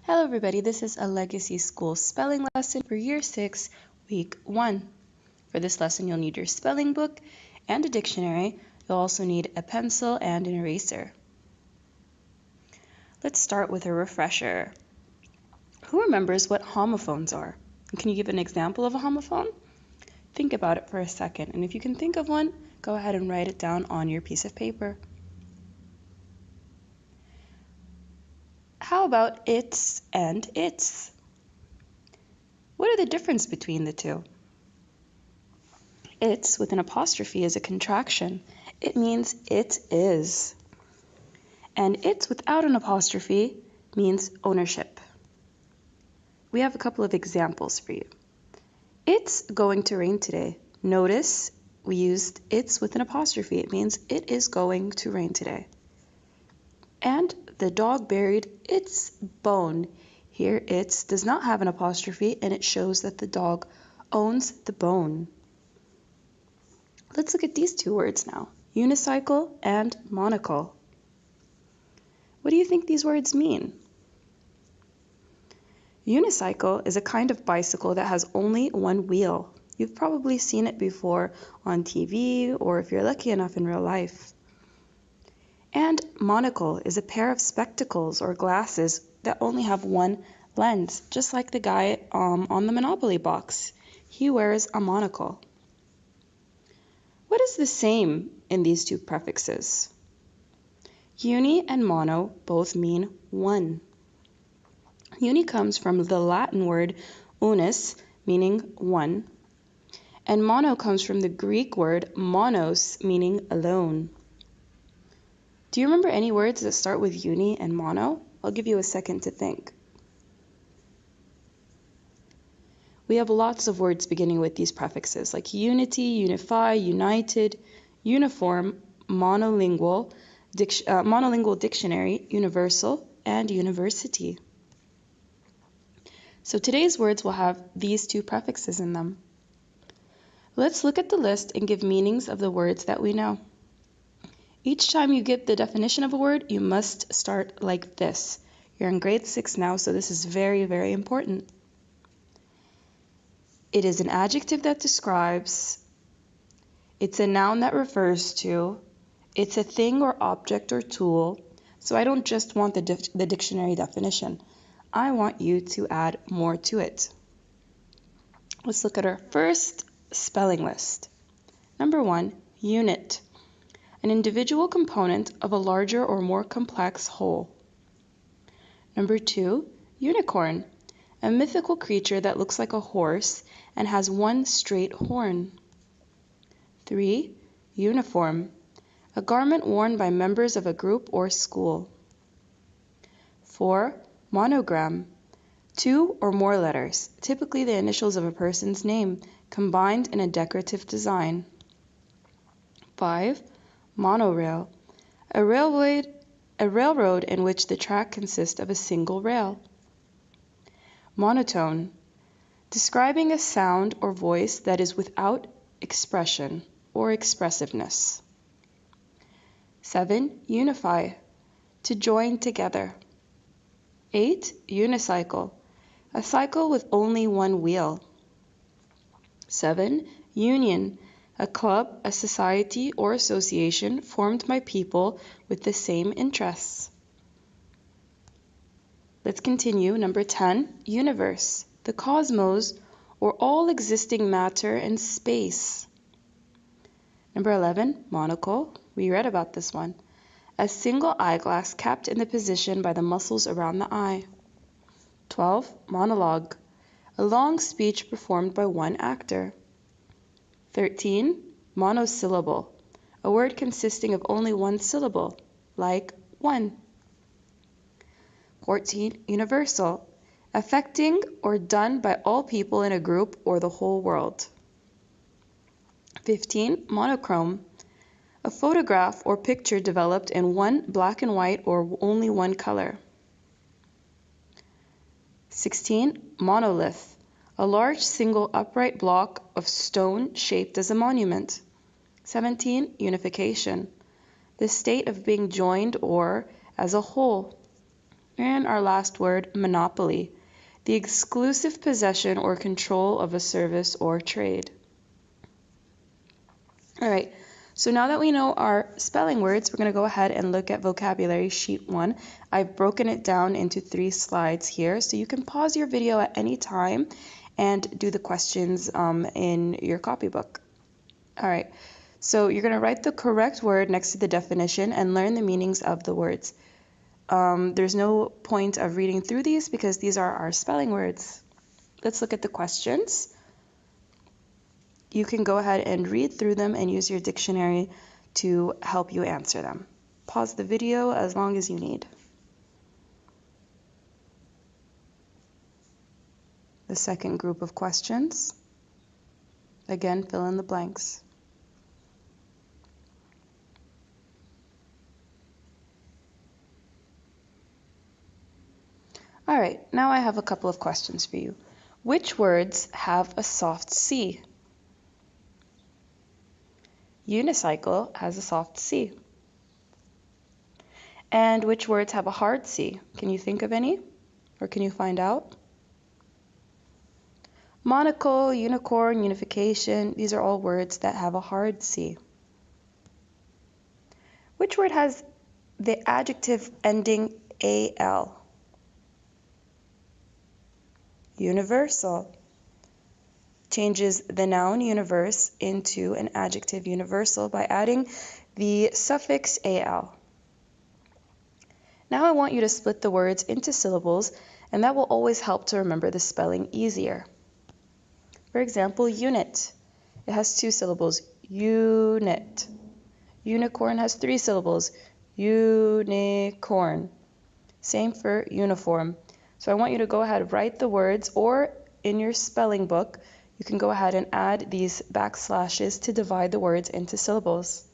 Hello everybody, this is a Legacy School spelling lesson for Year 6, Week 1. For this lesson, you'll need your spelling book and a dictionary. You'll also need a pencil and an eraser. Let's start with a refresher. Who remembers what homophones are? Can you give an example of a homophone? Think about it for a second, and if you can think of one, go ahead and write it down on your piece of paper. How about its and its? What are the difference between the two? Its with an apostrophe is a contraction. It means it is. And its without an apostrophe means ownership. We have a couple of examples for you. It's going to rain today. Notice we used it's with an apostrophe. It means it is going to rain today. And the dog buried its bone. Here its does not have an apostrophe and it shows that the dog owns the bone. Let's look at these two words now, unicycle and monocle. What do you think these words mean? Unicycle is a kind of bicycle that has only one wheel. You've probably seen it before on TV or if you're lucky enough in real life. And monocle is a pair of spectacles or glasses that only have one lens, just like the guy on the Monopoly box. He wears a monocle. What is the same in these two prefixes? Uni and mono both mean one. Uni comes from the Latin word unus, meaning one, and mono comes from the Greek word monos, meaning alone. Do you remember any words that start with uni and mono? I'll give you a second to think. We have lots of words beginning with these prefixes, like unity, unify, united, uniform, monolingual dictionary, universal, and university. So today's words will have these two prefixes in them. Let's look at the list and give meanings of the words that we know. Each time you give the definition of a word, you must start like this. You're in grade 6 now, so this is very, very important. It is an adjective that describes. It's a noun that refers to. It's a thing or object or tool. So I don't just want the dictionary definition. I want you to add more to it. Let's look at our first spelling list. Number 1, unit. An individual component of a larger or more complex whole. Number 2, unicorn. A mythical creature that looks like a horse and has one straight horn. 3, uniform. A garment worn by members of a group or school. 4, monogram. 2 or more letters, typically the initials of a person's name, combined in a decorative design. 5, monorail. A railroad in which the track consists of a single rail. Monotone. Describing a sound or voice that is without expression or expressiveness. 7, unify. To join together. 8, unicycle. A cycle with only one wheel. 7, union. A club, a society, or association formed by people with the same interests. Let's continue. Number 10, universe. The cosmos, or all existing matter and space. Number 11, monocle. We read about this one. A single eyeglass kept in the position by the muscles around the eye. 12, monologue. A long speech performed by one actor. 13, monosyllable. A word consisting of only one syllable, like one. 14, universal. Affecting or done by all people in a group or the whole world. 15, monochrome. A photograph or picture developed in one black and white or only one color. 16, monolith. A large single upright block of stone shaped as a monument. 17, unification. The state of being joined or as a whole. And our last word, monopoly, the exclusive possession or control of a service or trade. All right, so now that we know our spelling words, we're going to go ahead and look at vocabulary sheet 1. I've broken it down into 3 slides here, so you can pause your video at any time and do the questions in your copybook. All right, so you're going to write the correct word next to the definition and learn the meanings of the words. There's no point of reading through these because these are our spelling words. Let's look at the questions. You can go ahead and read through them and use your dictionary to help you answer them. Pause the video as long as you need. The second group of questions. Again, fill in the blanks. All right, now I have a couple of questions for you. Which words have a soft C? Unicycle has a soft C. And which words have a hard C? Can you think of any? Or can you find out? Monocle, unicorn, unification, these are all words that have a hard C. Which word has the adjective ending AL? Universal. Changes the noun universe into an adjective universal by adding the suffix AL. Now I want you to split the words into syllables, and that will always help to remember the spelling easier. For example, unit. It has 2 syllables, unit. Unicorn has 3 syllables, unicorn. Same for uniform. So I want you to go ahead and write the words, or in your spelling book, you can go ahead and add these backslashes to divide the words into syllables.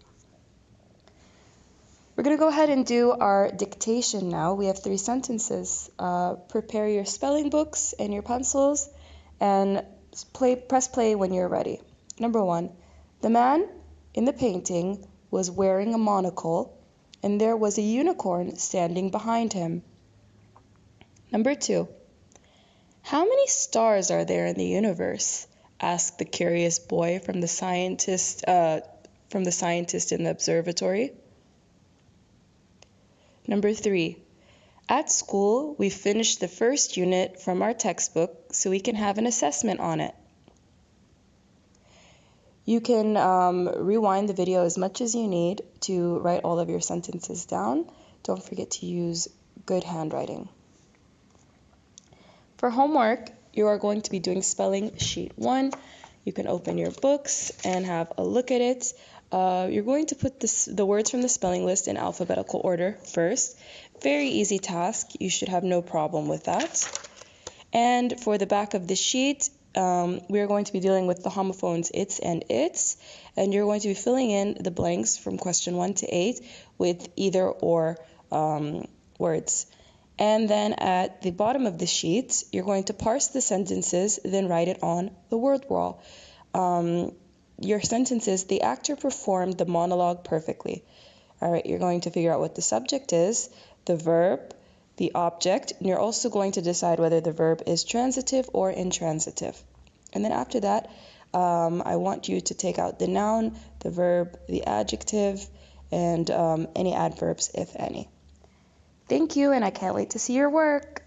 We're going to go ahead and do our dictation now. We have 3 sentences. Prepare your spelling books and your pencils, and press play when you're ready. Number 1, the man in the painting was wearing a monocle, and there was a unicorn standing behind him. Number 2, how many stars are there in the universe? Asked the curious boy from the scientist in the observatory. Number 3, at school we finished the first unit from our textbook so we can have an assessment on it. You can rewind the video as much as you need to write all of your sentences down. Don't forget to use good handwriting. For homework, you are going to be doing spelling sheet 1. You can open your books and have a look at it. You're going to put the words from the spelling list in alphabetical order first. Very easy task. You should have no problem with that. And for the back of the sheet, we are going to be dealing with the homophones its and its, and you're going to be filling in the blanks from question 1 to 8 with either or words. And then at the bottom of the sheet, you're going to parse the sentences, then write it on the word wall. Your sentences, the actor performed the monologue perfectly. All right, you're going to figure out what the subject is, the verb, the object, and you're also going to decide whether the verb is transitive or intransitive. And then after that, I want you to take out the noun, the verb, the adjective, and any adverbs, if any. Thank you, and I can't wait to see your work.